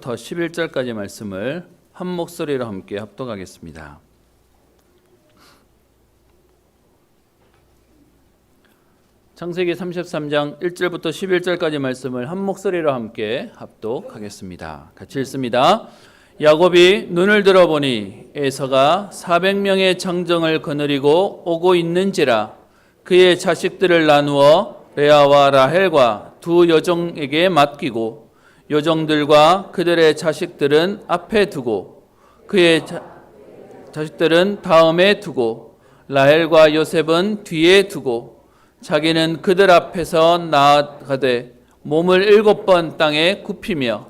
11절까지 말씀을 한 목소리로 함께 합독하겠습니다. 창세기 33장 1절부터 11절까지 말씀을 한 목소리로 함께 합독하겠습니다. 같이 읽습니다. 야곱이 눈을 들어보니 에서가 400명의 장정을 거느리고 오고 있는지라 그의 자식들을 나누어 레아와 라헬과 두 여종에게 맡기고 여종들과 그들의 자식들은 앞에 두고 그의 자식들은 다음에 두고 라헬과 요셉은 뒤에 두고 자기는 그들 앞에서 나아가되 몸을 7번 땅에 굽히며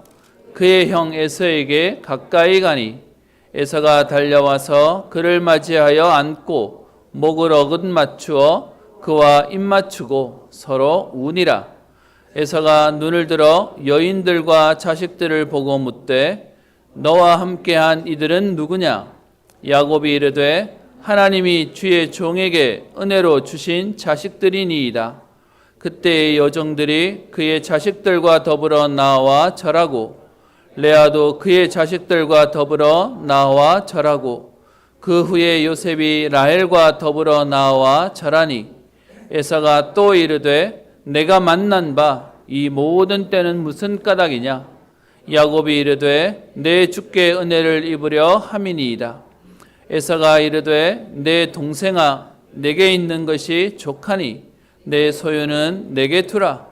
그의 형 에서에게 가까이 가니 에서가 달려와서 그를 맞이하여 안고 목을 어긋 맞추어 그와 입 맞추고 서로 우니라. 에서가 눈을 들어 여인들과 자식들을 보고 묻되 너와 함께한 이들은 누구냐? 야곱이 이르되 하나님이 주의 종에게 은혜로 주신 자식들이니이다. 그때의 여종들이 그의 자식들과 더불어 나와 절하고 레아도 그의 자식들과 더불어 나와 절하고 그 후에 요셉이 라헬과 더불어 나와 절하니 에서가 또 이르되 내가 만난 바 이 모든 때는 무슨 까닭이냐? 야곱이 이르되 내 주께 은혜를 입으려 함이니이다. 에서가 이르되 내 동생아 내게 있는 것이 족하니 내 소유는 내게 두라.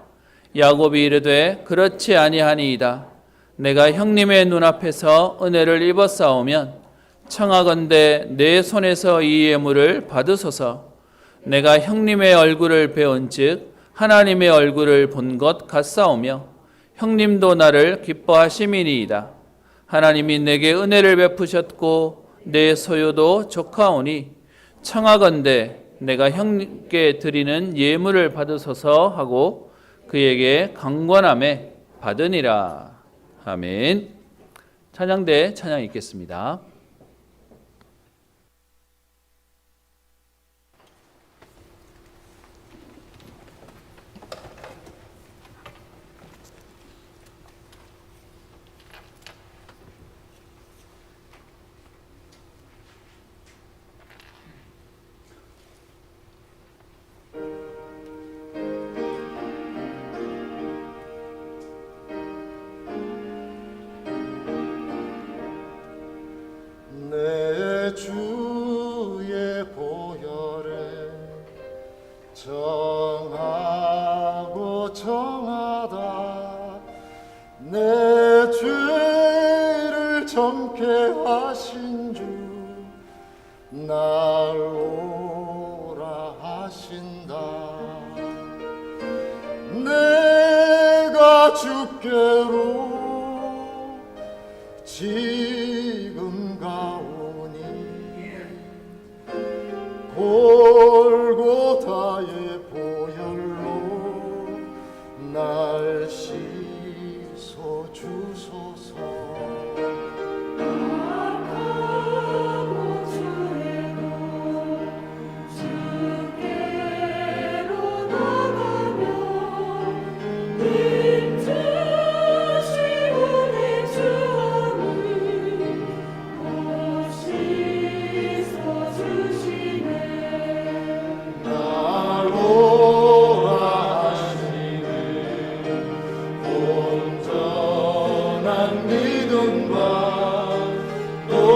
야곱이 이르되 그렇지 아니하니이다. 내가 형님의 눈앞에서 은혜를 입었사오면 청하건대 내 손에서 이 예물을 받으소서. 내가 형님의 얼굴을 배운즉 하나님의 얼굴을 본 것 같사오며 형님도 나를 기뻐하심이니이다. 하나님이 내게 은혜를 베푸셨고 내 소유도 족하오니 청하건대 내가 형님께 드리는 예물을 받으소서 하고 그에게 강권함에 받으니라. 아멘. 찬양대 찬양 읽겠습니다. 내 주의 보혈에 정하고 정하다 내 죄를 정케 하신 주 날 오라 하신다. 내가 주께로 지금 가오니 골고다의 보혈로 날 씻어 주소서.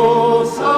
주소서.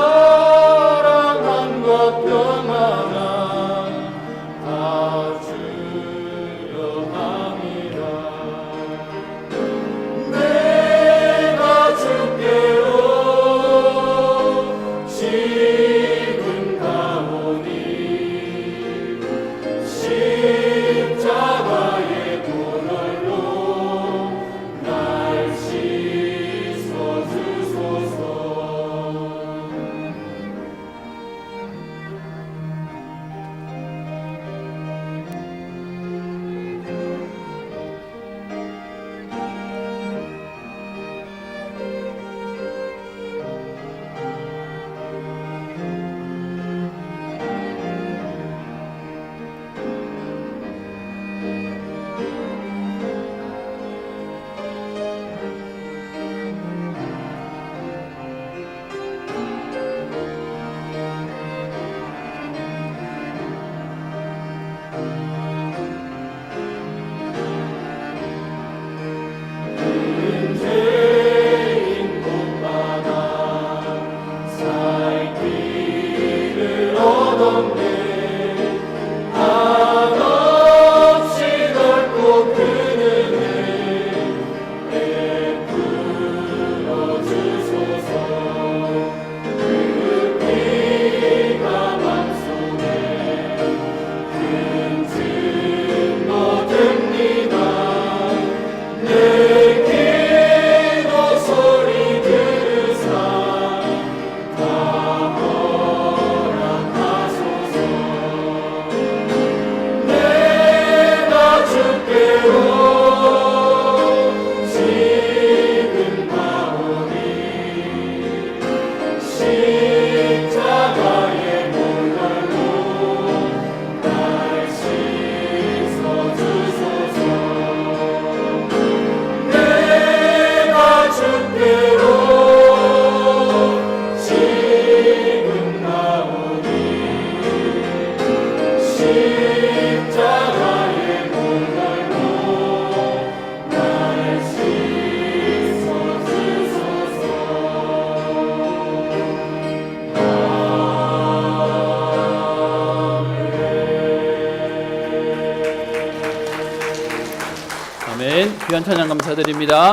귀한 찬양 감사드립니다.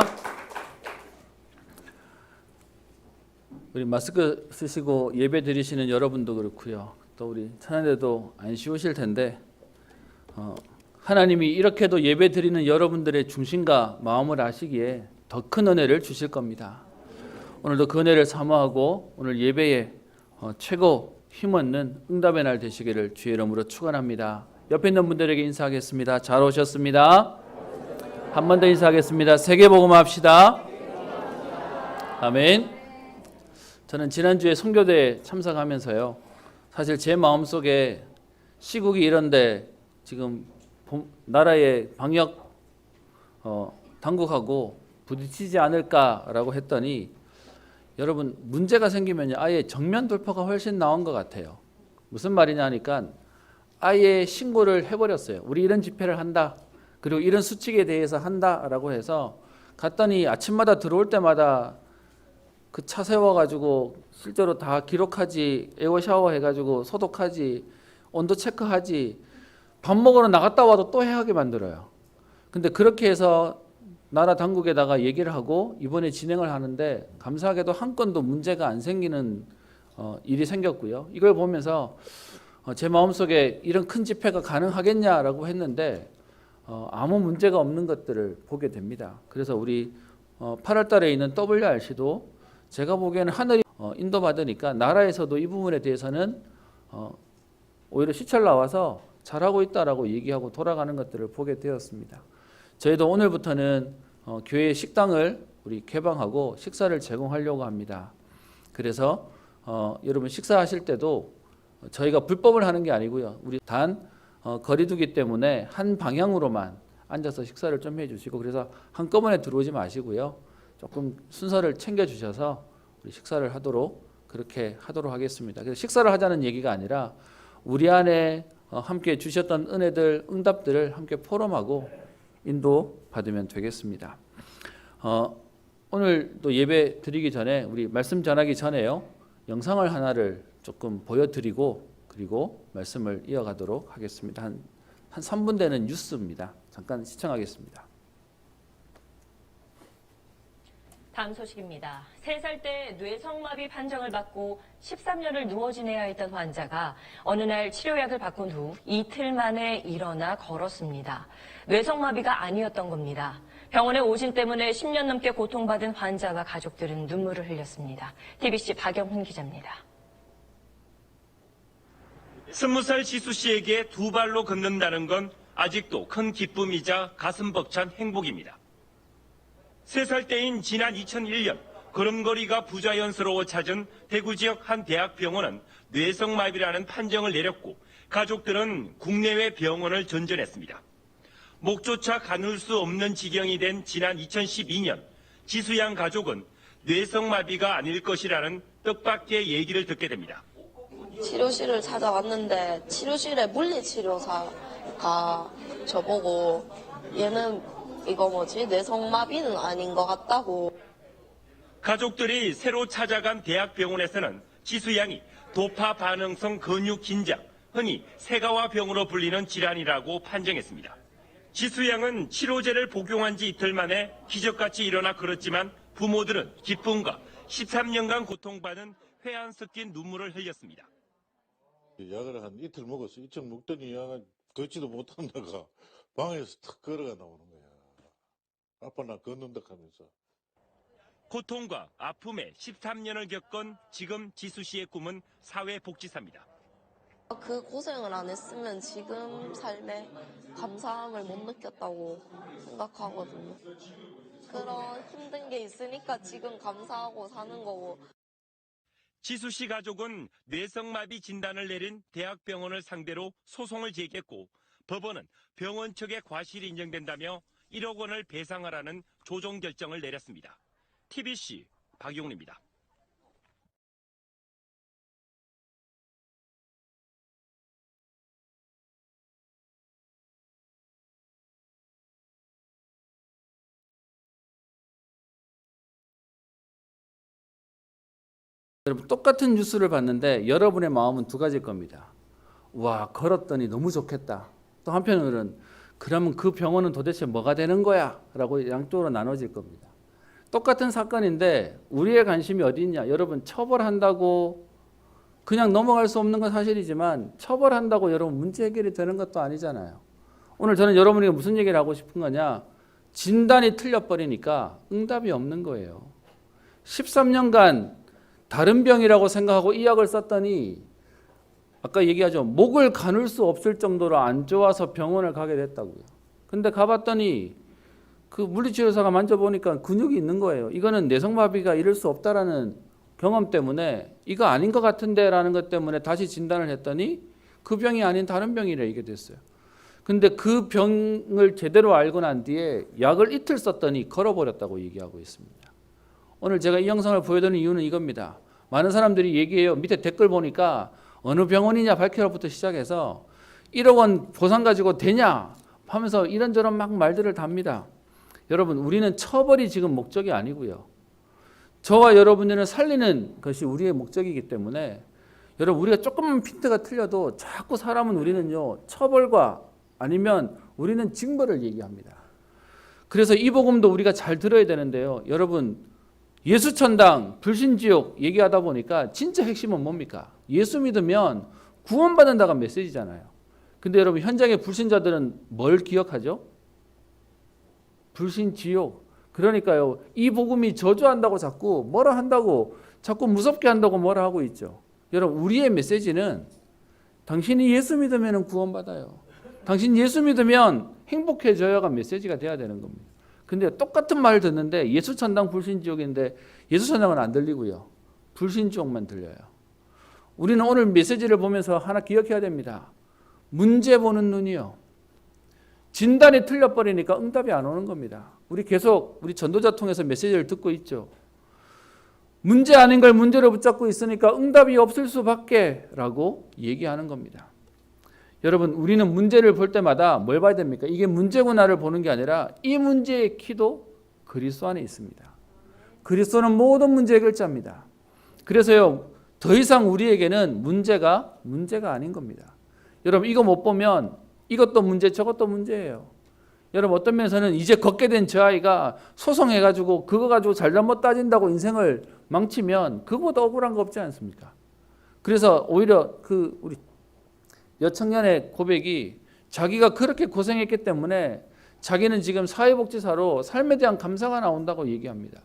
우리 마스크 쓰시고 예배 드리시는 여러분도 그렇고요. 또 우리 찬양대도 안 쉬우실 텐데 하나님이 이렇게도 예배 드리는 여러분들의 중심과 마음을 아시기에 더 큰 은혜를 주실 겁니다. 오늘도 그 은혜를 사모하고 오늘 예배에 최고 힘없는 응답의 날 되시기를 주의 이름으로 축원합니다. 옆에 있는 분들에게 인사하겠습니다. 잘 오셨습니다. 한 번 더 인사하겠습니다. 세계복음 합시다. 아멘. 저는 지난주에 선교대에 참석하면서요, 사실 제 마음속에 시국이 이런데 지금 나라의 방역 당국하고 부딪히지 않을까라고 했더니 여러분, 문제가 생기면 아예 정면 돌파가 훨씬 나은 것 같아요. 무슨 말이냐 하니까 아예 신고를 해버렸어요. 우리 이런 집회를 한다, 그리고 이런 수칙에 대해서 한다라고 해서 갔더니 아침마다 들어올 때마다 그 차 세워가지고 실제로 다 기록하지, 에어 샤워 해가지고 소독하지, 온도 체크하지, 밥 먹으러 나갔다 와도 또 해하게 만들어요. 근데 그렇게 해서 나라 당국에다가 얘기를 하고 이번에 진행을 하는데 감사하게도 한 건도 문제가 안 생기는 일이 생겼고요. 이걸 보면서 제 마음속에 이런 큰 집회가 가능하겠냐라고 했는데 아무 문제가 없는 것들을 보게 됩니다. 그래서 우리 8월 달에 있는 WRC도 제가 보기에는 하늘이 인도받으니까 나라에서도 이 부분에 대해서는 오히려 시찰 나와서 잘하고 있다라고 얘기하고 돌아가는 것들을 보게 되었습니다. 저희도 오늘부터는 교회 식당을 우리 개방하고 식사를 제공하려고 합니다. 그래서 여러분 식사하실 때도 저희가 불법을 하는 게 아니고요. 우리 단 거리두기 때문에 한 방향으로만 앉아서 식사를 좀 해주시고, 그래서 한꺼번에 들어오지 마시고요. 조금 순서를 챙겨주셔서 우리 식사를 하도록 그렇게 하도록 하겠습니다. 그래서 식사를 하자는 얘기가 아니라 우리 안에 함께 주셨던 은혜들, 응답들을 함께 포럼하고 인도받으면 되겠습니다. 오늘 또 예배 드리기 전에 우리 말씀 전하기 전에요, 영상을 하나를 조금 보여드리고 그리고 말씀을 이어가도록 하겠습니다. 한 3분 되는 뉴스입니다. 잠깐 시청하겠습니다. 다음 소식입니다. 3살 때 뇌성마비 판정을 받고 13년을 누워 지내야 했던 환자가 어느 날 치료약을 바꾼 후 이틀 만에 일어나 걸었습니다. 뇌성마비가 아니었던 겁니다. 병원의 오진 때문에 10년 넘게 고통받은 환자와 가족들은 눈물을 흘렸습니다. TBC 박영훈 기자입니다. 20살 지수 씨에게 두 발로 걷는다는 건 아직도 큰 기쁨이자 가슴 벅찬 행복입니다. 3살 때인 지난 2001년 걸음걸이가 부자연스러워 찾은 대구 지역 한 대학병원은 뇌성마비라는 판정을 내렸고 가족들은 국내외 병원을 전전했습니다. 목조차 가눌 수 없는 지경이 된 지난 2012년 지수 양 가족은 뇌성마비가 아닐 것이라는 뜻밖의 얘기를 듣게 됩니다. 치료실을 찾아왔는데 치료실에 물리치료사가 저보고 얘는 뇌성마비는 아닌 것 같다고. 가족들이 새로 찾아간 대학병원에서는 지수 양이 도파 반응성 근육 긴장, 흔히 세가와병으로 불리는 질환이라고 판정했습니다. 지수 양은 치료제를 복용한 지 이틀 만에 기적같이 일어나 걸었지만 부모들은 기쁨과 13년간 고통받은 회한 섞인 눈물을 흘렸습니다. 약을 한 이틀 먹었어. 이틀 먹더니 약을 걷지도 못한다가 방에서 탁 걸어가 나오는 거야. 아빠 나 걷는다 하면서. 고통과 아픔에 13년을 겪은 지금 지수 씨의 꿈은 사회복지사입니다. 그 고생을 안 했으면 지금 삶에 감사함을 못 느꼈다고 생각하거든요. 그런 힘든 게 있으니까 지금 감사하고 사는 거고. 지수 씨 가족은 뇌성마비 진단을 내린 대학병원을 상대로 소송을 제기했고 법원은 병원 측의 과실이 인정된다며 1억 원을 배상하라는 조정 결정을 내렸습니다. TBC 박용훈입니다. 여러분, 똑같은 뉴스를 봤는데 여러분의 마음은 두 가지일 겁니다. 와, 걸었더니 너무 좋겠다. 또 한편으로는 그러면 그 병원은 도대체 뭐가 되는 거야? 라고 양쪽으로 나눠질 겁니다. 똑같은 사건인데 우리의 관심이 어디 있냐? 여러분, 처벌한다고 그냥 넘어갈 수 없는 건 사실이지만 처벌한다고 여러분 문제 해결이 되는 것도 아니잖아요. 오늘 저는 여러분에게 무슨 얘기를 하고 싶은 거냐? 진단이 틀려버리니까 응답이 없는 거예요. 13년간 다른 병이라고 생각하고 이 약을 썼더니 아까 얘기하죠. 목을 가눌 수 없을 정도로 안 좋아서 병원을 가게 됐다고요. 근데 가봤더니 그 물리치료사가 만져보니까 근육이 있는 거예요. 이거는 내성마비가 이럴 수 없다라는 경험 때문에 이거 아닌 것 같은데 라는 것 때문에 다시 진단을 했더니 그 병이 아닌 다른 병이라 이게 됐어요. 근데 그 병을 제대로 알고 난 뒤에 약을 이틀 썼더니 걸어버렸다고 얘기하고 있습니다. 오늘 제가 이 영상을 보여드리는 이유는 이겁니다. 많은 사람들이 얘기해요. 밑에 댓글 보니까 어느 병원이냐 밝혀라부터 시작해서 1억 원 보상 가지고 되냐 하면서 이런저런 막 말들을 답니다. 여러분, 우리는 처벌이 지금 목적이 아니고요. 저와 여러분들을 살리는 것이 우리의 목적이기 때문에 여러분, 우리가 조금만 핀트가 틀려도 자꾸 사람은 우리는요 처벌과 아니면 우리는 징벌을 얘기합니다. 그래서 이 복음도 우리가 잘 들어야 되는데요. 여러분, 예수천당, 불신지옥 얘기하다 보니까 진짜 핵심은 뭡니까? 예수 믿으면 구원받는다가 메시지잖아요. 근데 여러분, 현장의 불신자들은 뭘 기억하죠? 불신지옥. 그러니까요, 이 복음이 저주한다고 자꾸 뭐라 한다고 자꾸 무섭게 한다고 뭐라 하고 있죠. 여러분, 우리의 메시지는 당신이 예수 믿으면 구원받아요. 당신 예수 믿으면 행복해져요가 메시지가 돼야 되는 겁니다. 근데 똑같은 말을 듣는데 예수천당 불신지옥인데 예수천당은 안 들리고요. 불신지옥만 들려요. 우리는 오늘 메시지를 보면서 하나 기억해야 됩니다. 문제 보는 눈이요. 진단이 틀려버리니까 응답이 안 오는 겁니다. 우리 계속 우리 전도자 통해서 메시지를 듣고 있죠. 문제 아닌 걸 문제로 붙잡고 있으니까 응답이 없을 수밖에 라고 얘기하는 겁니다. 여러분, 우리는 문제를 볼 때마다 뭘 봐야 됩니까? 이게 문제구나를 보는 게 아니라 이 문제의 키도 그리스도 안에 있습니다. 그리스도는 모든 문제 해결자입니다. 그래서요, 더 이상 우리에게는 문제가 아닌 겁니다. 여러분, 이거 못 보면 이것도 문제 저것도 문제예요. 여러분, 어떤 면에서는 이제 걷게 된 저 아이가 소송해가지고 그거 가지고 잘잘못 따진다고 인생을 망치면 그거보다 억울한 거 없지 않습니까? 그래서 오히려 우리 여청년의 고백이 자기가 그렇게 고생했기 때문에 자기는 지금 사회복지사로 삶에 대한 감사가 나온다고 얘기합니다.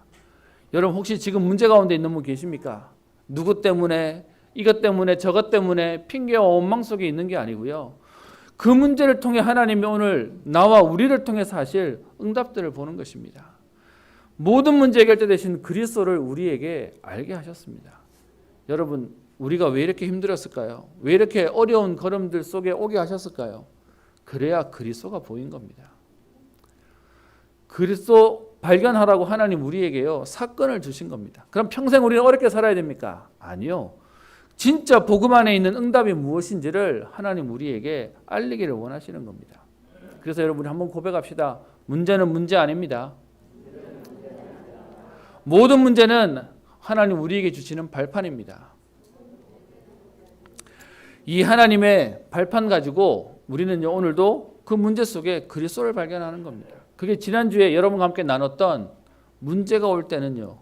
여러분, 혹시 지금 문제 가운데 있는 분 계십니까? 누구 때문에, 이것 때문에, 저것 때문에 핑계와 원망 속에 있는 게 아니고요. 그 문제를 통해 하나님이 오늘 나와 우리를 통해서 하실 응답들을 보는 것입니다. 모든 문제 해결자 되신 그리스도를 우리에게 알게 하셨습니다. 여러분, 우리가 왜 이렇게 힘들었을까요? 왜 이렇게 어려운 걸음들 속에 오게 하셨을까요? 그래야 그리스도가 보인 겁니다. 그리스도 발견하라고 하나님 우리에게요 사건을 주신 겁니다. 그럼 평생 우리는 어렵게 살아야 됩니까? 아니요. 진짜 복음 안에 있는 응답이 무엇인지를 하나님 우리에게 알리기를 원하시는 겁니다. 그래서 여러분, 한번 고백합시다. 문제는 문제 아닙니다. 모든 문제는 하나님 우리에게 주시는 발판입니다. 이 하나님의 발판 가지고 우리는 오늘도 그 문제 속에 그리스도를 발견하는 겁니다. 그게 지난주에 여러분과 함께 나눴던 문제가 올 때는요,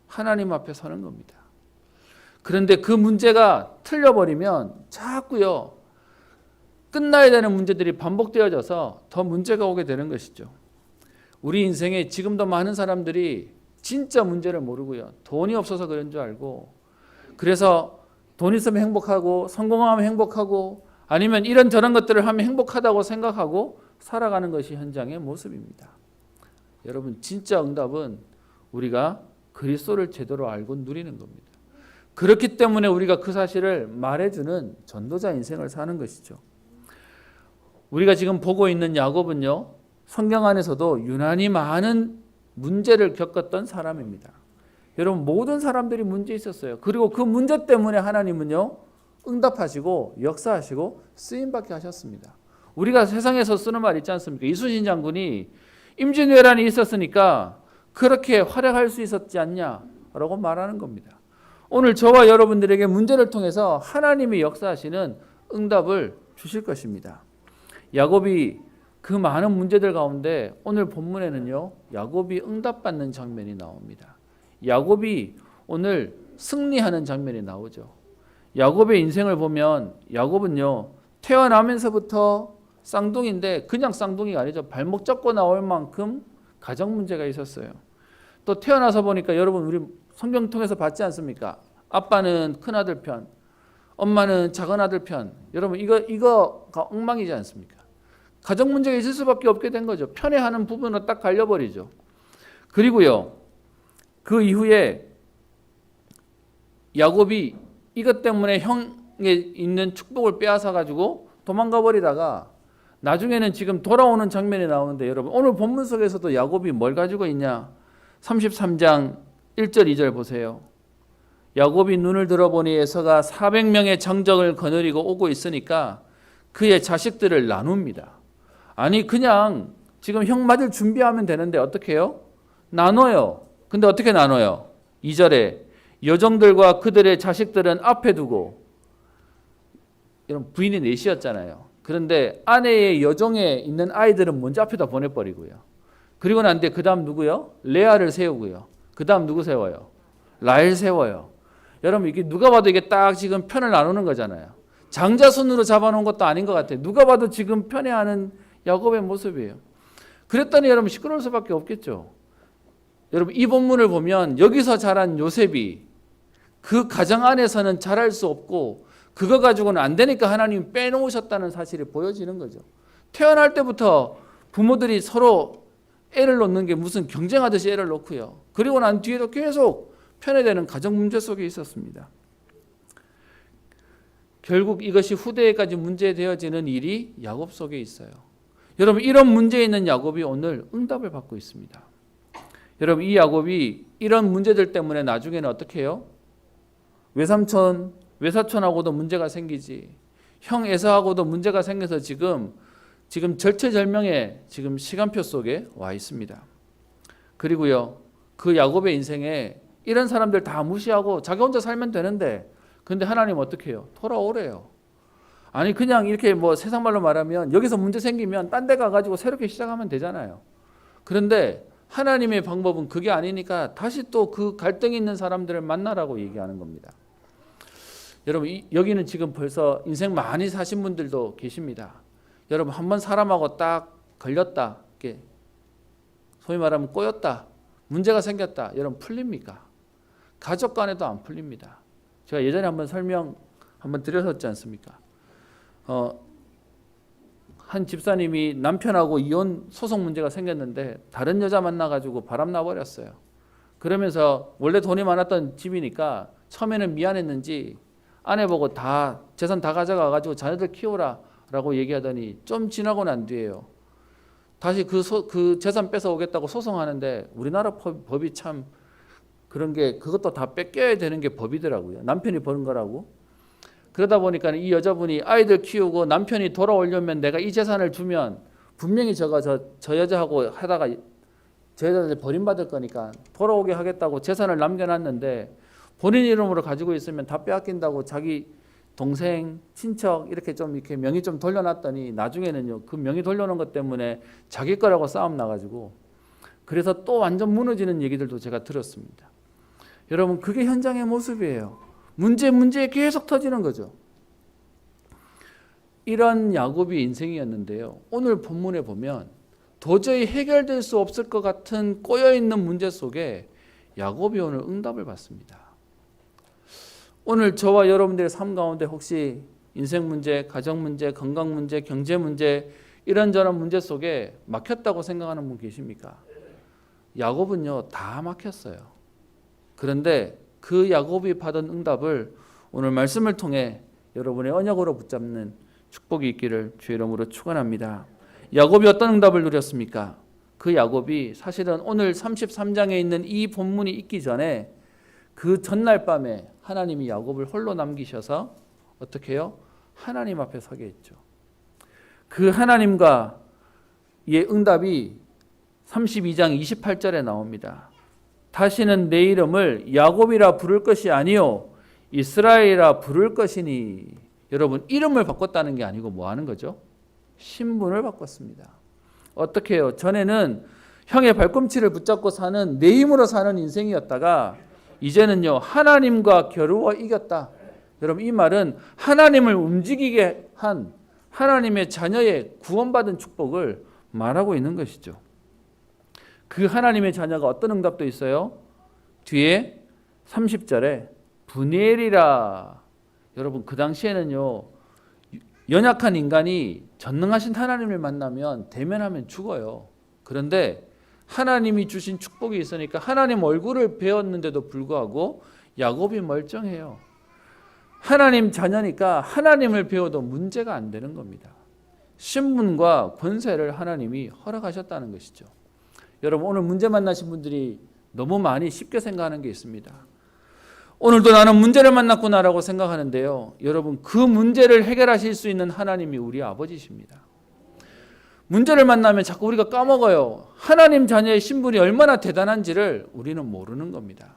하나님 앞에 서는 겁니다. 그런데 그 문제가 틀려버리면 자꾸요, 끝나야 되는 문제들이 반복되어져서 더 문제가 오게 되는 것이죠. 우리 인생에 지금도 많은 사람들이 진짜 문제를 모르고요, 돈이 없어서 그런 줄 알고, 그래서 돈 있으면 행복하고 성공하면 행복하고 아니면 이런저런 것들을 하면 행복하다고 생각하고 살아가는 것이 현장의 모습입니다. 여러분, 진짜 응답은 우리가 그리스도를 제대로 알고 누리는 겁니다. 그렇기 때문에 우리가 그 사실을 말해주는 전도자 인생을 사는 것이죠. 우리가 지금 보고 있는 야곱은요, 성경 안에서도 유난히 많은 문제를 겪었던 사람입니다. 여러분, 모든 사람들이 문제 있었어요. 그리고 그 문제 때문에 하나님은요 응답하시고 역사하시고 쓰임받게 하셨습니다. 우리가 세상에서 쓰는 말 있지 않습니까? 이순신 장군이 임진왜란이 있었으니까 그렇게 활약할 수 있었지 않냐라고 말하는 겁니다. 오늘 저와 여러분들에게 문제를 통해서 하나님이 역사하시는 응답을 주실 것입니다. 야곱이 그 많은 문제들 가운데 오늘 본문에는요, 야곱이 응답받는 장면이 나옵니다. 야곱이 오늘 승리하는 장면이 나오죠. 야곱의 인생을 보면 야곱은요, 태어나면서부터 쌍둥이인데 그냥 쌍둥이가 아니죠. 발목 잡고 나올 만큼 가정 문제가 있었어요. 또 태어나서 보니까 여러분 우리 성경 통해서 봤지 않습니까? 아빠는 큰아들 편, 엄마는 작은아들 편. 여러분 이거가 엉망이지 않습니까? 가정 문제가 있을 수밖에 없게 된 거죠. 편애하는 부분으로 딱 갈려버리죠. 그리고요, 그 이후에 야곱이 이것 때문에 형에 있는 축복을 빼앗아 가지고 도망가 버리다가 나중에는 지금 돌아오는 장면이 나오는데, 여러분 오늘 본문 속에서도 야곱이 뭘 가지고 있냐? 33장 1절 2절 보세요. 야곱이 눈을 들어보니 에서가 400명의 정적을 거느리고 오고 있으니까 그의 자식들을 나눕니다. 아니 그냥 지금 형 맞을 준비하면 되는데 어떻게 해요? 나눠요. 근데 어떻게 나눠요? 2절에 여종들과 그들의 자식들은 앞에 두고, 이런 부인이 넷이었잖아요. 그런데 아내의 여종에 있는 아이들은 먼저 앞에다 보내버리고요. 그리고 난 뒤에 그 다음 누구요? 레아를 세우고요. 그 다음 누구 세워요? 라헬 세워요. 여러분 이게 누가 봐도 이게 딱 지금 편을 나누는 거잖아요. 장자손으로 잡아놓은 것도 아닌 것 같아요. 누가 봐도 지금 편애하는 야곱의 모습이에요. 그랬더니 여러분 시끄러울 수밖에 없겠죠. 여러분 이 본문을 보면 여기서 자란 요셉이 그 가정 안에서는 잘할 수 없고 그거 가지고는 안 되니까 하나님이 빼놓으셨다는 사실이 보여지는 거죠. 태어날 때부터 부모들이 서로 애를 놓는 게 무슨 경쟁하듯이 애를 놓고요. 그리고 난 뒤에도 계속 편애되는 가정 문제 속에 있었습니다. 결국 이것이 후대에까지 문제되어지는 일이 야곱 속에 있어요. 여러분 이런 문제에 있는 야곱이 오늘 응답을 받고 있습니다. 여러분 이 야곱이 이런 문제들 때문에 나중에는 어떻게 해요? 외삼촌, 외사촌하고도 문제가 생기지, 형 에사하고도 문제가 생겨서 지금 절체절명의 지금 시간표 속에 와 있습니다. 그리고요, 그 야곱의 인생에 이런 사람들 다 무시하고 자기 혼자 살면 되는데, 근데 하나님 어떻게 해요? 돌아오래요. 아니 그냥 이렇게 뭐 세상 말로 말하면 여기서 문제 생기면 딴 데 가가지고 새롭게 시작하면 되잖아요. 그런데 하나님의 방법은 그게 아니니까 다시 또 그 갈등이 있는 사람들을 만나라고 얘기하는 겁니다. 여러분 여기는 지금 벌써 인생 많이 사신 분들도 계십니다. 여러분 한번 사람하고 딱 걸렸다, 이렇게 소위 말하면 꼬였다, 문제가 생겼다, 여러분 풀립니까? 가족 간에도 안 풀립니다. 제가 예전에 한번 설명 한번 드렸었지 않습니까? 한 집사님이 남편하고 이혼 소송 문제가 생겼는데 다른 여자 만나가지고 바람나 버렸어요. 그러면서 원래 돈이 많았던 집이니까 처음에는 미안했는지 아내 보고 다 재산 다 가져가가지고 자녀들 키우라 라고 얘기하더니 좀 지나고 난 뒤에요, 다시 그 재산 뺏어오겠다고 소송하는데 우리나라 법이 참 그런 게, 그것도 다 뺏겨야 되는 게 법이더라고요. 남편이 버는 거라고. 그러다 보니까 이 여자분이 아이들 키우고 남편이 돌아오려면 내가 이 재산을 주면 분명히 저 여자하고 하다가 저 여자들 버림받을 거니까 돌아오게 하겠다고 재산을 남겨놨는데, 본인 이름으로 가지고 있으면 다 빼앗긴다고 자기 동생, 친척 이렇게 좀 이렇게 명의 좀 돌려놨더니 나중에는요, 그 명의 돌려놓은 것 때문에 자기 거라고 싸움 나가지고 그래서 또 완전 무너지는 얘기들도 제가 들었습니다. 여러분 그게 현장의 모습이에요. 문제에 계속 터지는 거죠. 이런 야곱의 인생이었는데요, 오늘 본문에 보면 도저히 해결될 수 없을 것 같은 꼬여있는 문제 속에 야곱이 오늘 응답을 받습니다. 오늘 저와 여러분들의 삶 가운데 혹시 인생 문제, 가정 문제, 건강 문제, 경제 문제, 이런저런 문제 속에 막혔다고 생각하는 분 계십니까? 야곱은요 다 막혔어요. 그런데 그 야곱이 받은 응답을 오늘 말씀을 통해 여러분의 언약으로 붙잡는 축복이 있기를 주의 이름으로 축원합니다. 야곱이 어떤 응답을 누렸습니까? 그 야곱이 사실은 오늘 33장에 있는 이 본문이 있기 전에 그 전날 밤에 하나님이 야곱을 홀로 남기셔서 어떻게 해요? 하나님 앞에 서게 했죠. 그 하나님과의 응답이 32장 28절에 나옵니다. 다시는 내 이름을 야곱이라 부를 것이 아니요 이스라엘이라 부를 것이니. 여러분 이름을 바꿨다는 게 아니고 뭐 하는 거죠? 신분을 바꿨습니다. 어떻게 해요? 전에는 형의 발꿈치를 붙잡고 사는 내 힘으로 사는 인생이었다가 이제는요 하나님과 겨루어 이겼다. 여러분 이 말은 하나님을 움직이게 한 하나님의 자녀의 구원받은 축복을 말하고 있는 것이죠. 그 하나님의 자녀가 어떤 응답도 있어요? 뒤에 30절에 분이엘이라. 여러분 그 당시에는요 연약한 인간이 전능하신 하나님을 만나면 대면하면 죽어요. 그런데 하나님이 주신 축복이 있으니까 하나님 얼굴을 배웠는데도 불구하고 야곱이 멀쩡해요. 하나님 자녀니까 하나님을 배워도 문제가 안 되는 겁니다. 신분과 권세를 하나님이 허락하셨다는 것이죠. 여러분 오늘 문제 만나신 분들이 너무 많이 쉽게 생각하는 게 있습니다. 오늘도 나는 문제를 만났구나라고 생각하는데요. 여러분 그 문제를 해결하실 수 있는 하나님이 우리 아버지십니다. 문제를 만나면 자꾸 우리가 까먹어요. 하나님 자녀의 신분이 얼마나 대단한지를 우리는 모르는 겁니다.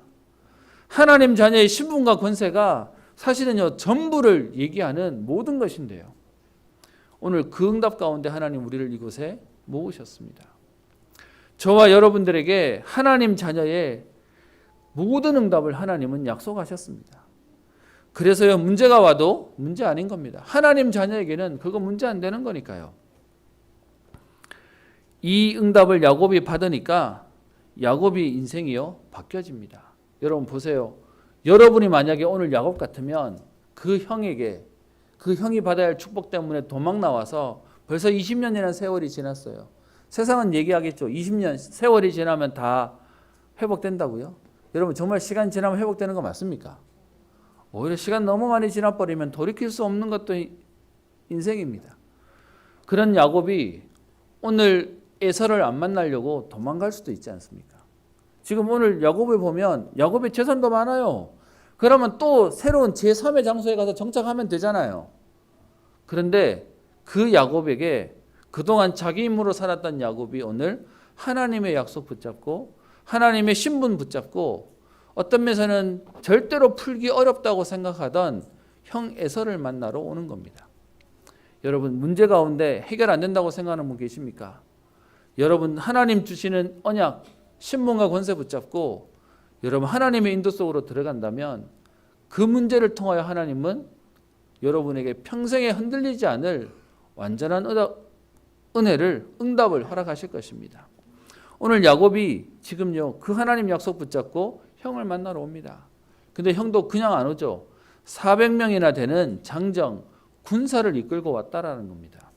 하나님 자녀의 신분과 권세가 사실은요 전부를 얘기하는 모든 것인데요. 오늘 그 응답 가운데 하나님 우리를 이곳에 모으셨습니다. 저와 여러분들에게 하나님 자녀의 모든 응답을 하나님은 약속하셨습니다. 그래서요 문제가 와도 문제 아닌 겁니다. 하나님 자녀에게는 그거 문제 안 되는 거니까요. 이 응답을 야곱이 받으니까 야곱이 인생이요 바뀌어집니다. 여러분 보세요. 여러분이 만약에 오늘 야곱 같으면 그 형에게 그 형이 받아야 할 축복 때문에 도망 나와서 벌써 20년이라는 세월이 지났어요. 세상은 얘기하겠죠. 20년 세월이 지나면 다 회복된다고요? 여러분 정말 시간 지나면 회복되는 거 맞습니까? 오히려 시간 너무 많이 지나버리면 돌이킬 수 없는 것도 인생입니다. 그런 야곱이 오늘 에서를 안 만나려고 도망갈 수도 있지 않습니까? 지금 오늘 야곱을 보면 야곱의 재산도 많아요. 그러면 또 새로운 제3의 장소에 가서 정착하면 되잖아요. 그런데 그 야곱에게 그동안 자기 힘으로 살았던 야곱이 오늘 하나님의 약속 붙잡고 하나님의 신분 붙잡고 어떤 면에서는 절대로 풀기 어렵다고 생각하던 형 에서를 만나러 오는 겁니다. 여러분 문제 가운데 해결 안 된다고 생각하는 분 계십니까? 여러분 하나님 주시는 언약 신분과 권세 붙잡고 여러분 하나님의 인도 속으로 들어간다면 그 문제를 통하여 하나님은 여러분에게 평생에 흔들리지 않을 완전한 은혜를 응답을 허락하실 것입니다. 오늘 야곱이 지금요 그 하나님 약속 붙잡고 형을 만나러 옵니다. 근데 형도 그냥 안 오죠. 400명이나 되는 장정 군사를 이끌고 왔다라는 겁니다.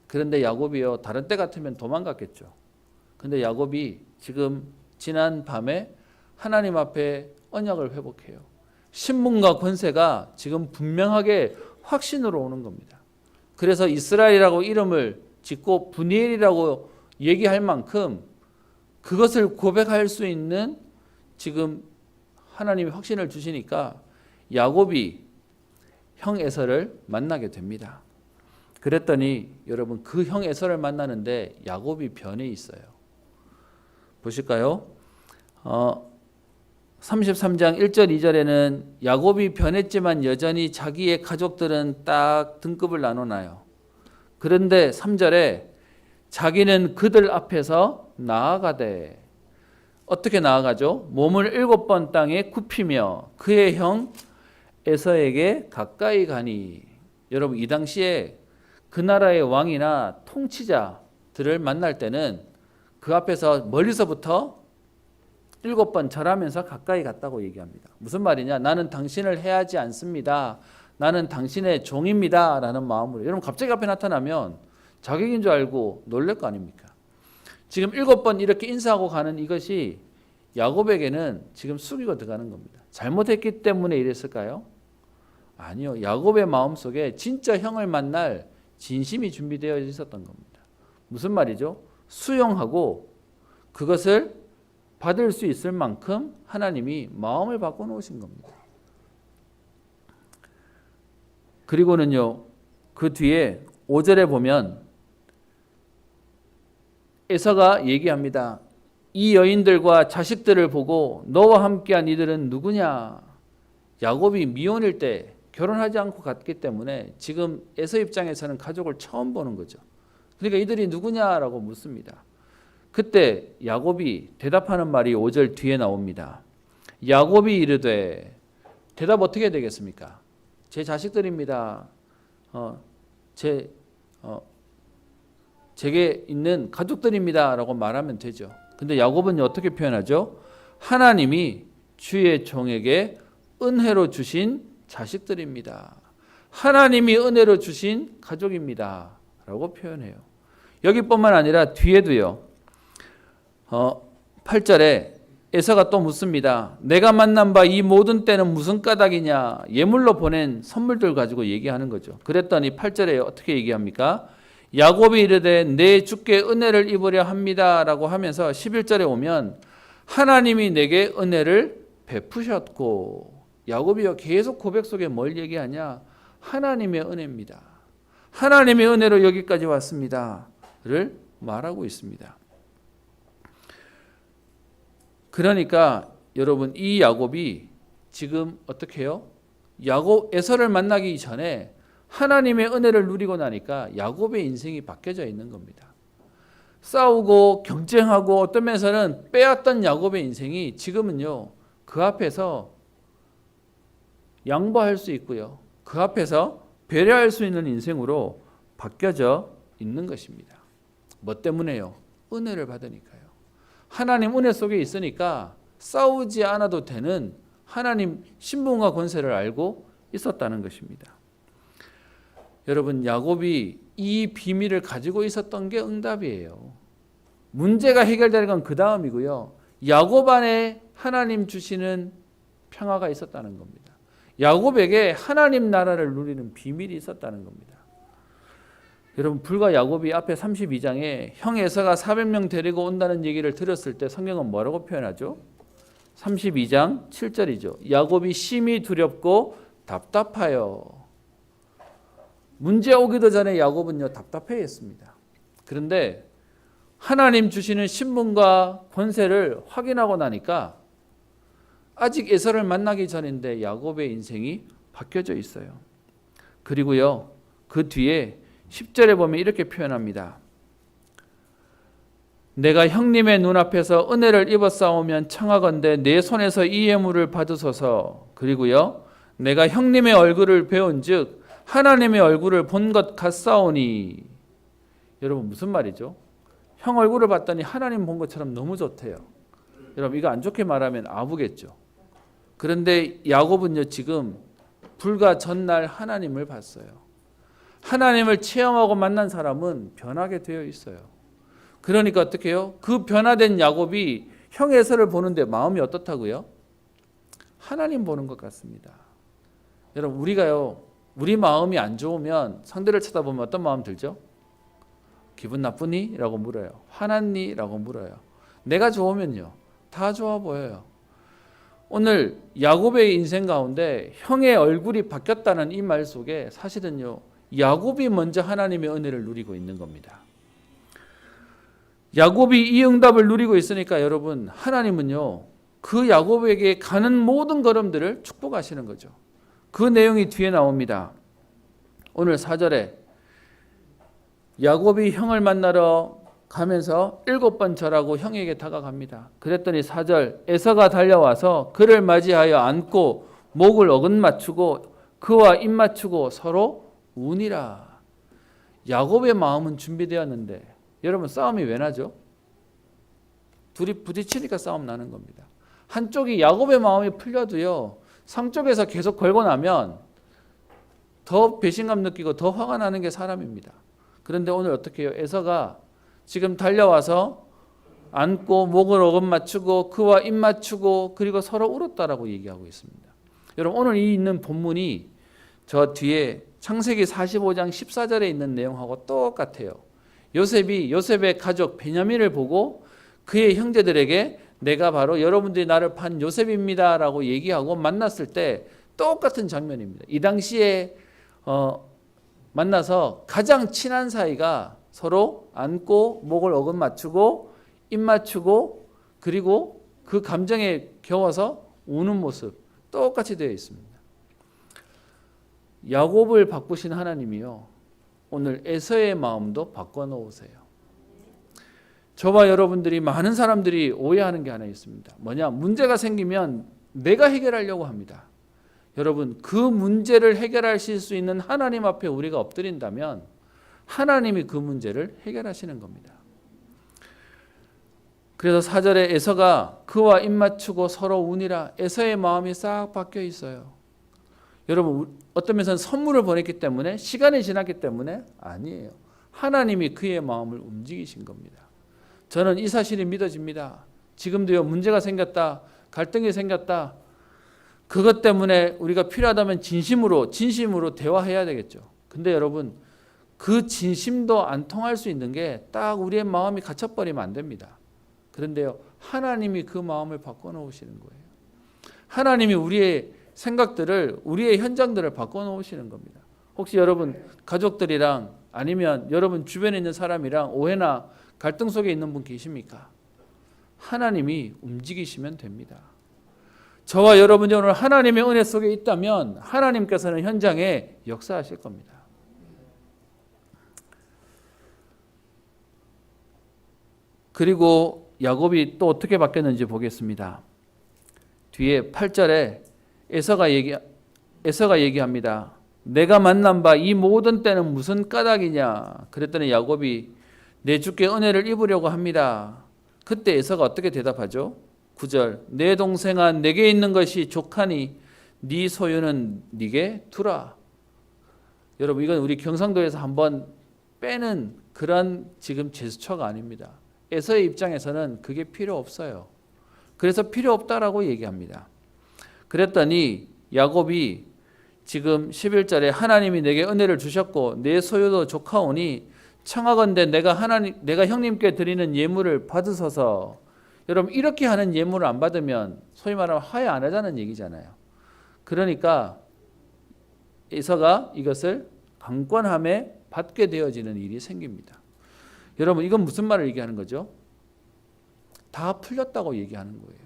그런데 야곱이요 다른 때 같으면 도망갔겠죠. 근데 야곱이 지금 지난 밤에 하나님 앞에 언약을 회복해요. 신분과 권세가 지금 분명하게 확신으로 오는 겁니다. 그래서 이스라엘이라고 이름을 짓고 분이엘이라고 얘기할 만큼 그것을 고백할 수 있는 지금 하나님이 확신을 주시니까 야곱이 형 에서를 만나게 됩니다. 그랬더니 여러분 그 형 에서를 만나는데 야곱이 변해 있어요. 보실까요? 33장 1절 2절에는 야곱이 변했지만 여전히 자기의 가족들은 딱 등급을 나눠놔요. 그런데 3절에 자기는 그들 앞에서 나아가되 어떻게 나아가죠? 몸을 7번 땅에 굽히며 그의 형 에서에게 가까이 가니. 여러분 이 당시에 그 나라의 왕이나 통치자들을 만날 때는 그 앞에서 멀리서부터 7번 절하면서 가까이 갔다고 얘기합니다. 무슨 말이냐? 나는 당신을 해하지 않습니다. 나는 당신의 종입니다. 라는 마음으로. 여러분 갑자기 앞에 나타나면 자객인 줄 알고 놀랄 거 아닙니까? 지금 7번 이렇게 인사하고 가는 이것이 야곱에게는 지금 숙이고 들어가는 겁니다. 잘못했기 때문에 이랬을까요? 아니요. 야곱의 마음속에 진짜 형을 만날 진심이 준비되어 있었던 겁니다. 무슨 말이죠? 수용하고 그것을 받을 수 있을 만큼 하나님이 마음을 바꿔놓으신 겁니다. 그리고는요. 그 뒤에 5절에 보면 에서가 얘기합니다. 이 여인들과 자식들을 보고 너와 함께한 이들은 누구냐? 야곱이 미혼일 때 결혼하지 않고 갔기 때문에 지금 에서 입장에서는 가족을 처음 보는 거죠. 그러니까 이들이 누구냐라고 묻습니다. 그때 야곱이 대답하는 말이 5절 뒤에 나옵니다. 야곱이 이르되 대답 어떻게 되겠습니까? 제 자식들입니다. 제게 있는 가족들입니다라고 말하면 되죠. 근데 야곱은 어떻게 표현하죠? 하나님이 주의 종에게 은혜로 주신 자식들입니다. 하나님이 은혜로 주신 가족입니다. 라고 표현해요. 여기뿐만 아니라 뒤에도요. 8절에 에서가 또 묻습니다. 내가 만난 바 이 모든 때는 무슨 까닭이냐? 예물로 보낸 선물들 가지고 얘기하는 거죠. 그랬더니 8절에 어떻게 얘기합니까? 야곱이 이르되 내 주께 은혜를 입으려 합니다라고 하면서 11절에 오면 하나님이 내게 은혜를 베푸셨고, 야곱이요 계속 고백 속에 뭘 얘기하냐? 하나님의 은혜입니다. 하나님의 은혜로 여기까지 왔습니다를 말하고 있습니다. 그러니까 여러분, 이 야곱이 지금 어떻게 해요? 에서를 만나기 전에 하나님의 은혜를 누리고 나니까 야곱의 인생이 바뀌어져 있는 겁니다. 싸우고 경쟁하고 어떤 면에서는 빼앗던 야곱의 인생이 지금은요, 그 앞에서 양보할 수 있고요, 그 앞에서 배려할 수 있는 인생으로 바뀌어져 있는 것입니다. 뭐 때문에요? 은혜를 받으니까요. 하나님 은혜 속에 있으니까 싸우지 않아도 되는 하나님 신분과 권세를 알고 있었다는 것입니다. 여러분, 야곱이 이 비밀을 가지고 있었던 게 응답이에요. 문제가 해결되는 건 그 다음이고요. 야곱 안에 하나님 주시는 평화가 있었다는 겁니다. 야곱에게 하나님 나라를 누리는 비밀이 있었다는 겁니다. 여러분, 불과 야곱이 앞에 32장에 형 에서가 400명 데리고 온다는 얘기를 들었을 때 성경은 뭐라고 표현하죠? 32장 7절이죠. 야곱이 심히 두렵고 답답하여. 문제 오기도 전에 야곱은요, 답답해했습니다. 그런데 하나님 주시는 신분과 권세를 확인하고 나니까 아직 에서를 만나기 전인데 야곱의 인생이 바뀌어져 있어요. 그리고요, 그 뒤에 10절에 보면 이렇게 표현합니다. 내가 형님의 눈앞에서 은혜를 입었사오면 청하건대 내 손에서 이 예물을 받으소서. 그리고요, 내가 형님의 얼굴을 배운즉 하나님의 얼굴을 본 것 같사오니. 여러분, 무슨 말이죠? 형 얼굴을 봤더니 하나님 본 것처럼 너무 좋대요. 여러분, 이거 안 좋게 말하면 아부겠죠. 그런데 야곱은요, 지금 불과 전날 하나님을 봤어요. 하나님을 체험하고 만난 사람은 변하게 되어 있어요. 그러니까 어떻게 해요? 그 변화된 야곱이 형 에서를 보는데 마음이 어떻다고요? 하나님 보는 것 같습니다. 여러분, 우리 마음이 안 좋으면 상대를 쳐다보면 어떤 마음 들죠? 기분 나쁘니? 라고 물어요. 화났니? 라고 물어요. 내가 좋으면요, 다 좋아 보여요. 오늘 야곱의 인생 가운데 형의 얼굴이 바뀌었다는 이 말 속에 사실은요, 야곱이 먼저 하나님의 은혜를 누리고 있는 겁니다. 야곱이 이 응답을 누리고 있으니까 여러분, 하나님은요, 그 야곱에게 가는 모든 걸음들을 축복하시는 거죠. 그 내용이 뒤에 나옵니다. 오늘 4절에 야곱이 형을 만나러 가면서 7번 절하고 형에게 다가갑니다. 그랬더니 4절, 에서가 달려와서 그를 맞이하여 안고 목을 어긋맞추고 그와 입 맞추고 서로 우니라. 야곱의 마음은 준비되었는데 여러분, 싸움이 왜 나죠? 둘이 부딪히니까 싸움 나는 겁니다. 한쪽이 야곱의 마음이 풀려도요, 상쪽에서 계속 걸고 나면 더 배신감 느끼고 더 화가 나는 게 사람입니다. 그런데 오늘 어떻게 해요? 에서가 지금 달려와서 안고 목을 어긋맞추고 그와 입 맞추고 그리고 서로 울었다라고 얘기하고 있습니다. 여러분, 오늘 이 있는 본문이 저 뒤에 창세기 45장 14절에 있는 내용하고 똑같아요. 요셉의 가족 베냐민을 보고 그의 형제들에게 내가 바로 여러분들이 나를 판 요셉입니다 라고 얘기하고 만났을 때 똑같은 장면입니다. 이 당시에 만나서 가장 친한 사이가 서로 안고 목을 어긋맞추고 입 맞추고 그리고 그 감정에 겨워서 우는 모습 똑같이 되어 있습니다. 야곱을 바꾸신 하나님이요, 오늘 에서의 마음도 바꿔놓으세요. 저와 여러분들이 많은 사람들이 오해하는 게 하나 있습니다. 뭐냐? 문제가 생기면 내가 해결하려고 합니다. 여러분, 그 문제를 해결하실 수 있는 하나님 앞에 우리가 엎드린다면 하나님이 그 문제를 해결하시는 겁니다. 그래서 4절에 에서가 그와 입맞추고 서로 우니라. 에서의 마음이 싹 바뀌어 있어요. 여러분, 어떤 면에서는 선물을 보냈기 때문에, 시간이 지났기 때문에 아니에요. 하나님이 그의 마음을 움직이신 겁니다. 저는 이 사실이 믿어집니다. 지금도요, 문제가 생겼다, 갈등이 생겼다. 그것 때문에 우리가 필요하다면 진심으로 대화해야 되겠죠. 근데 여러분, 그 진심도 안 통할 수 있는 게 딱 우리의 마음이 갇혀버리면 안 됩니다. 그런데요, 하나님이 그 마음을 바꿔놓으시는 거예요. 하나님이 우리의 생각들을, 우리의 현장들을 바꿔놓으시는 겁니다. 혹시 여러분 가족들이랑 아니면 여러분 주변에 있는 사람이랑 오해나 갈등 속에 있는 분 계십니까? 하나님이 움직이시면 됩니다. 저와 여러분이 오늘 하나님의 은혜 속에 있다면 하나님께서는 현장에 역사하실 겁니다. 그리고 야곱이 또 어떻게 바뀌었는지 보겠습니다. 뒤에 8절에 에서가 얘기합니다. 내가 만난 바 이 모든 때는 무슨 까닭이냐? 그랬더니 야곱이 내 주께 은혜를 입으려고 합니다. 그때 에서가 어떻게 대답하죠? 9절 내 동생아 내게 있는 것이 족하니 네 소유는 네게 두라. 여러분, 이건 우리 경상도에서 한번 빼는 그런 지금 제스처가 아닙니다. 에서의 입장에서는 그게 필요 없어요. 그래서 필요 없다라고 얘기합니다. 그랬더니 야곱이 지금 11절에 하나님이 내게 은혜를 주셨고 내 소유도 족하오니 청하건대 내가 형님께 드리는 예물을 받으소서. 여러분, 이렇게 하는 예물을 안 받으면 소위 말하면 화해 안 하자는 얘기잖아요. 그러니까 에서가 이것을 강권함에 받게 되어지는 일이 생깁니다. 여러분, 이건 무슨 말을 얘기하는 거죠? 다 풀렸다고 얘기하는 거예요.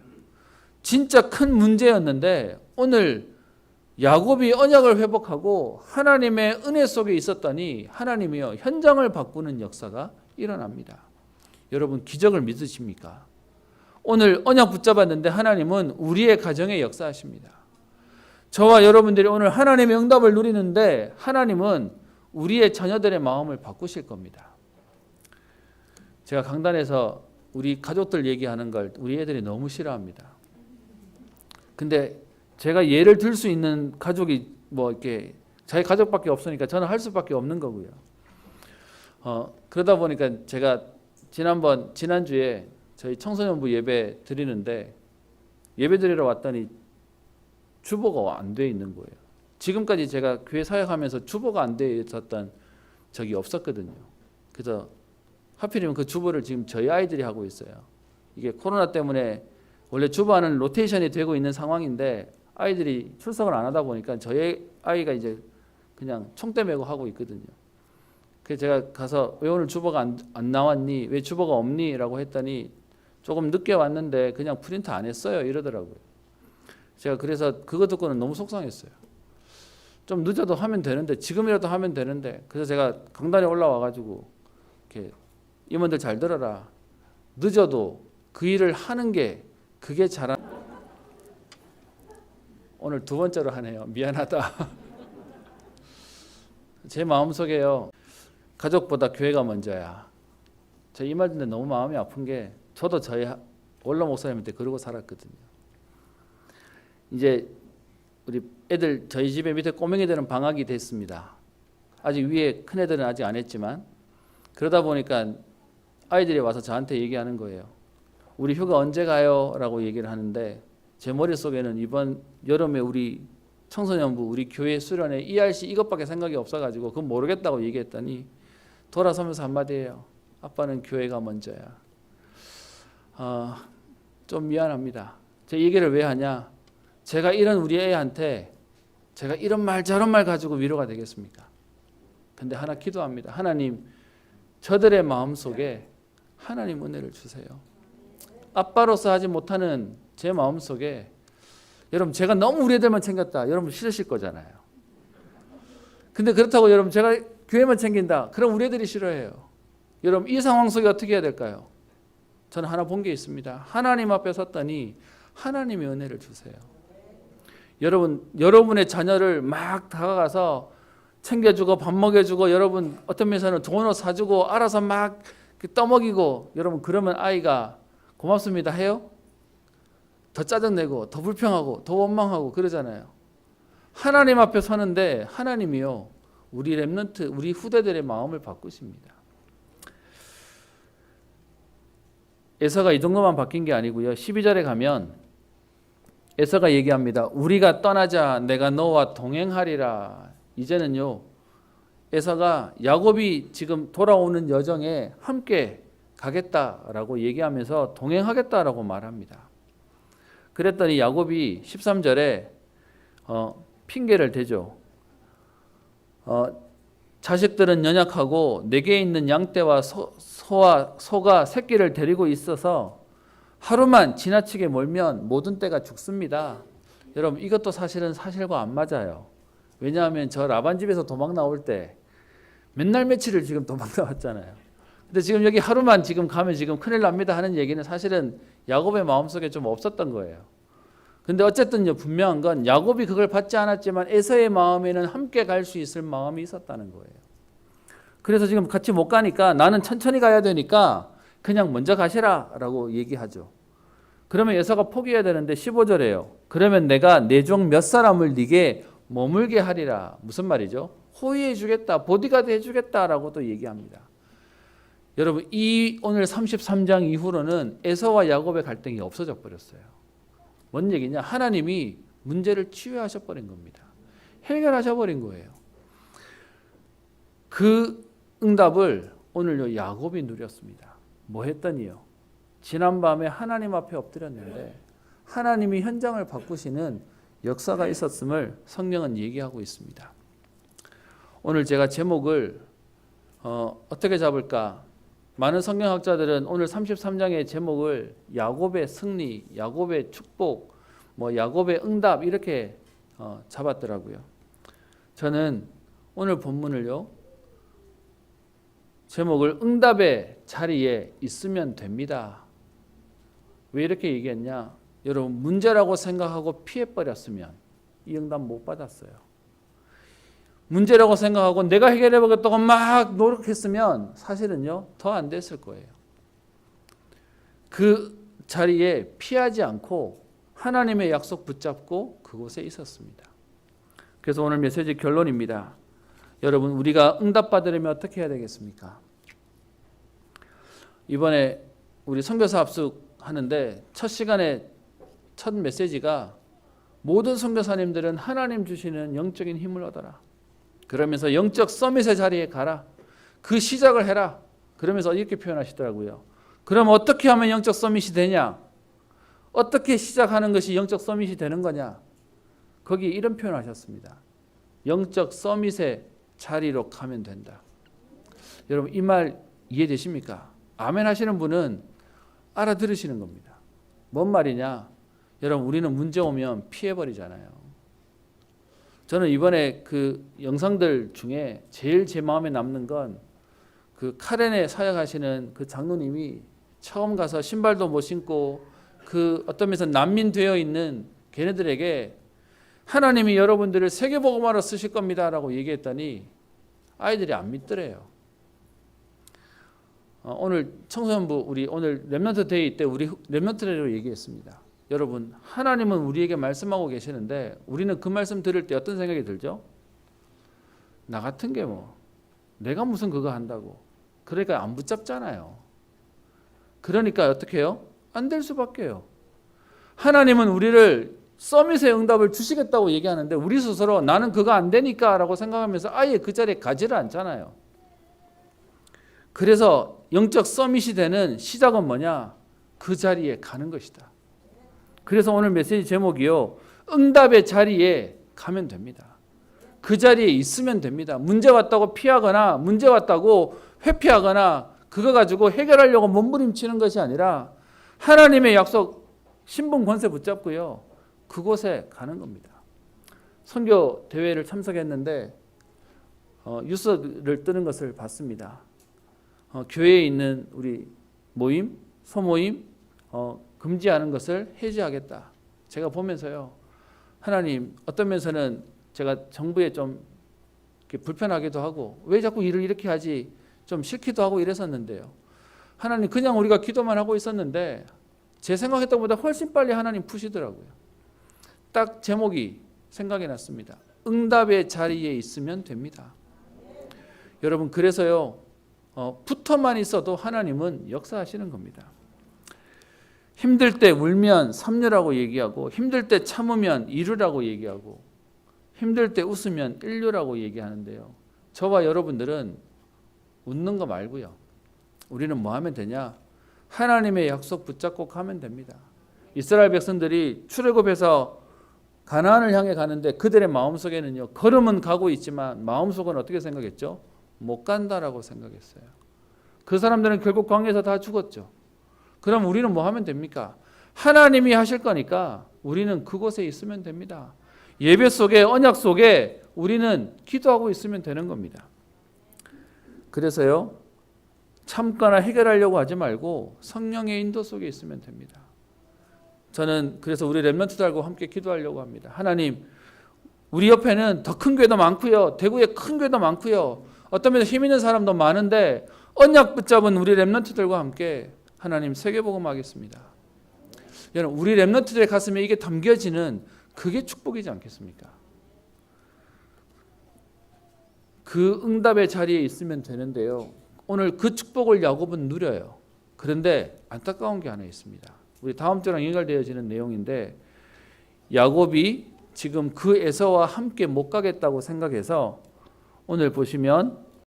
진짜 큰 문제였는데 오늘 야곱이 언약을 회복하고 하나님의 은혜 속에 있었더니 하나님이요 현장을 바꾸는 역사가 일어납니다. 여러분, 기적을 믿으십니까? 오늘 언약 붙잡았는데 하나님은 우리의 가정에 역사하십니다. 저와 여러분들이 오늘 하나님의 응답을 누리는데 하나님은 우리의 자녀들의 마음을 바꾸실 겁니다. 제가 강단에서 우리 가족들 얘기하는 걸 우리 애들이 너무 싫어합니다. 근데 제가 예를 들 수 있는 가족이 뭐 이렇게 자기 가족밖에 없으니까 저는 할 수밖에 없는 거고요. 그러다 보니까 제가 지난주에 저희 청소년부 예배 드리는데 예배 드리러 왔더니 주보가 안 돼 있는 거예요. 지금까지 제가 교회 사역하면서 주보가 안 돼 있었던 적이 없었거든요. 그래서 하필이면 그 주보를 지금 저희 아이들이 하고 있어요. 이게 코로나 때문에 원래 주보하는 로테이션이 되고 있는 상황인데 아이들이 출석을 안 하다 보니까 저희 아이가 이제 그냥 총대 메고 하고 있거든요. 그래서 제가 가서 왜 오늘 주보가 안 나왔니? 왜 주보가 없니? 라고 했더니 조금 늦게 왔는데 그냥 프린트 안 했어요. 이러더라고요. 제가 그래서 그거 듣고는 너무 속상했어요. 좀 늦어도 하면 되는데, 지금이라도 하면 되는데. 그래서 제가 강단에 올라와가지고 이렇게 임원들 잘 들어라. 늦어도 그 일을 하는 게 그게 잘한. 오늘 두 번째로 하네요. 미안하다. 제 마음속에요. 가족보다 교회가 먼저야. 제가 이 말 듣는데 너무 마음이 아픈 게 저도 저희 원로 목사님한테 그러고 살았거든요. 이제 우리 애들 저희 집에 밑에 꼬맹이들은 방학이 됐습니다. 아직 위에 큰 애들은 아직 안 했지만 그러다 보니까 아이들이 와서 저한테 얘기하는 거예요. 우리 휴가 언제 가요? 라고 얘기를 하는데 제 머릿속에는 이번 여름에 우리 청소년부 우리 교회 수련회 ERC 이것밖에 생각이 없어가지고 그건 모르겠다고 얘기했더니 돌아서면서 한마디예요. 아빠는 교회가 먼저야. 좀 미안합니다. 제 얘기를 왜 하냐? 제가 이런 우리 애한테 제가 이런 말 저런 말 가지고 위로가 되겠습니까? 근데 하나 기도합니다. 하나님, 저들의 마음속에 하나님 은혜를 주세요. 아빠로서 하지 못하는 제 마음속에 여러분 제가 너무 우리 애들만 챙겼다. 여러분 싫으실 거잖아요. 근데 그렇다고 여러분 제가 교회만 챙긴다. 그럼 우리 애들이 싫어해요. 여러분 이 상황 속에 어떻게 해야 될까요? 저는 하나 본 게 있습니다. 하나님 앞에 섰더니 하나님의 은혜를 주세요. 여러분의 자녀를 막 다가가서 챙겨주고 밥 먹여주고 여러분 어떤 면에서는 좋은 옷 사주고 알아서 막 떠먹이고 여러분 그러면 아이가 고맙습니다 해요? 더 짜증내고 더 불평하고 더 원망하고 그러잖아요. 하나님 앞에 서는데 하나님이요 우리 렘넌트 우리 후대들의 마음을 바꾸십니다. 에서가 이 정도만 바뀐 게 아니고요. 12절에 가면 에서가 얘기합니다. 우리가 떠나자 내가 너와 동행하리라. 이제는요. 에서가 야곱이 지금 돌아오는 여정에 함께 가겠다라고 얘기하면서 동행하겠다라고 말합니다. 그랬더니 야곱이 13절에 핑계를 대죠. 자식들은 연약하고 내게 있는 양떼와 소가 새끼를 데리고 있어서 하루만 지나치게 몰면 모든 떼가 죽습니다. 여러분 이것도 사실은 사실과 안 맞아요. 왜냐하면 저 라반 집에서 도망 나올 때 맨날 며칠을 지금 도망 나왔잖아요. 근데 지금 여기 하루만 지금 가면 지금 큰일 납니다 하는 얘기는 사실은 야곱의 마음속에 좀 없었던 거예요. 근데 어쨌든요 분명한 건 야곱이 그걸 받지 않았지만 에서의 마음에는 함께 갈 수 있을 마음이 있었다는 거예요. 그래서 지금 같이 못 가니까 나는 천천히 가야 되니까 그냥 먼저 가시라 라고 얘기하죠. 그러면 에서가 포기해야 되는데 15절에요. 그러면 내가 내 종 몇 사람을 네게 머물게 하리라. 무슨 말이죠? 호위해 주겠다. 보디가드 해주겠다 라고 또 얘기합니다. 여러분 이 오늘 33장 이후로는 에서와 야곱의 갈등이 없어져 버렸어요. 뭔 얘기냐? 하나님이 문제를 치유하셔 버린 겁니다. 해결하셔 버린 거예요. 그 응답을 오늘요 야곱이 누렸습니다. 뭐 했더니요. 지난밤에 하나님 앞에 엎드렸는데 하나님이 현장을 바꾸시는 역사가 있었음을 성경은 얘기하고 있습니다. 오늘 제가 제목을 어떻게 잡을까? 많은 성경학자들은 오늘 33장의 제목을 야곱의 승리, 야곱의 축복, 야곱의 응답 이렇게 잡았더라고요. 저는 오늘 본문을요. 제목을 응답의 자리에 있으면 됩니다. 왜 이렇게 얘기했냐? 여러분 문제라고 생각하고 피해버렸으면 이 응답 못 받았어요. 문제라고 생각하고 내가 해결해 보겠다고 막 노력했으면 사실은요 더 안 됐을 거예요. 그 자리에 피하지 않고 하나님의 약속 붙잡고 그곳에 있었습니다. 그래서 오늘 메시지 결론입니다. 여러분 우리가 응답 받으려면 어떻게 해야 되겠습니까? 이번에 우리 선교사 합숙하는데 첫 시간에 첫 메시지가 모든 선교사님들은 하나님 주시는 영적인 힘을 얻어라. 그러면서 영적 서밋의 자리에 가라. 그 시작을 해라. 그러면서 이렇게 표현하시더라고요. 그럼 어떻게 하면 영적 서밋이 되냐? 어떻게 시작하는 것이 영적 서밋이 되는 거냐? 거기 이런 표현을 하셨습니다. 영적 서밋의 자리로 가면 된다. 여러분 이 말 이해되십니까? 아멘 하시는 분은 알아들으시는 겁니다. 뭔 말이냐? 여러분 우리는 문제 오면 피해버리잖아요. 저는 이번에 그 영상들 중에 제일 제 마음에 남는 건 그 카렌에 사역하시는 그 장로님이 처음 가서 신발도 못 신고 그 어떤 면에서 난민 되어 있는 걔네들에게 하나님이 여러분들을 세계복음화로 쓰실 겁니다 라고 얘기했더니 아이들이 안 믿더래요. 오늘 청소년부 우리 오늘 렘넌트 데이 때 우리 렘넌트 데이로 얘기했습니다. 여러분 하나님은 우리에게 말씀하고 계시는데 우리는 그 말씀 들을 때 어떤 생각이 들죠? 나 같은 게 내가 무슨 그거 한다고. 그러니까 안 붙잡잖아요. 그러니까 어떻게 해요? 안 될 수밖에요. 하나님은 우리를 서밋의 응답을 주시겠다고 얘기하는데 우리 스스로 나는 그거 안 되니까 라고 생각하면서 아예 그 자리에 가지를 않잖아요. 그래서 영적 서밋이 되는 시작은 뭐냐? 그 자리에 가는 것이다. 그래서 오늘 메시지 제목이요. 응답의 자리에 가면 됩니다. 그 자리에 있으면 됩니다. 문제 왔다고 피하거나 문제 왔다고 회피하거나 그거 가지고 해결하려고 몸부림치는 것이 아니라 하나님의 약속 신분 권세 붙잡고요. 그곳에 가는 겁니다. 선교 대회를 참석했는데 뉴스를 뜨는 것을 봤습니다. 교회에 있는 우리 모임, 소모임 금지하는 것을 해제하겠다. 제가 보면서요, 하나님, 어떤 면에서는 제가 정부에 좀 이렇게 불편하기도 하고 왜 자꾸 일을 이렇게 하지 좀 싫기도 하고 이랬었는데요. 하나님, 그냥 우리가 기도만 하고 있었는데 제 생각했던 것보다 훨씬 빨리 하나님 푸시더라고요. 딱 제목이 생각이 났습니다. 응답의 자리에 있으면 됩니다. 여러분, 그래서요, 붙어만 있어도 하나님은 역사하시는 겁니다. 힘들 때 울면 삼류라고 얘기하고, 힘들 때 참으면 이루라고 얘기하고, 힘들 때 웃으면 인류라고 얘기하는데요. 저와 여러분들은 웃는 거 말고요. 우리는 뭐 하면 되냐? 하나님의 약속 붙잡고 가면 됩니다. 이스라엘 백성들이 출애굽해서 가나안을 향해 가는데 그들의 마음속에는요, 걸음은 가고 있지만 마음속은 어떻게 생각했죠? 못 간다라고 생각했어요. 그 사람들은 결국 광야에서 다 죽었죠. 그럼 우리는 뭐 하면 됩니까? 하나님이 하실 거니까 우리는 그곳에 있으면 됩니다. 예배 속에, 언약 속에 우리는 기도하고 있으면 되는 겁니다. 그래서요, 참거나 해결하려고 하지 말고 성령의 인도 속에 있으면 됩니다. 저는 그래서 우리 렘넌트들하고 함께 기도하려고 합니다. 하나님, 우리 옆에는 더 큰 교회도 많고요, 대구에 큰 교회도 많고요, 어떤 면에서 힘 있는 사람도 많은데 언약 붙잡은 우리 렘넌트들과 함께 하나님 세계복음하겠습니다. 여러분, 우리 렘넌트들의 가슴에 이게 담겨지는 그게 축복이지 않겠습니까? 그 응답의 자리에 있으면 되는데요, 오늘 그 축복을 야곱은 누려요. 그런데 안타까운 게 하나 있습니다. 우리 다음 주랑 연결되어지는 내용인데, 야곱이 지금 그 에서와 함께 못 가겠다고 생각해서 오늘 보시면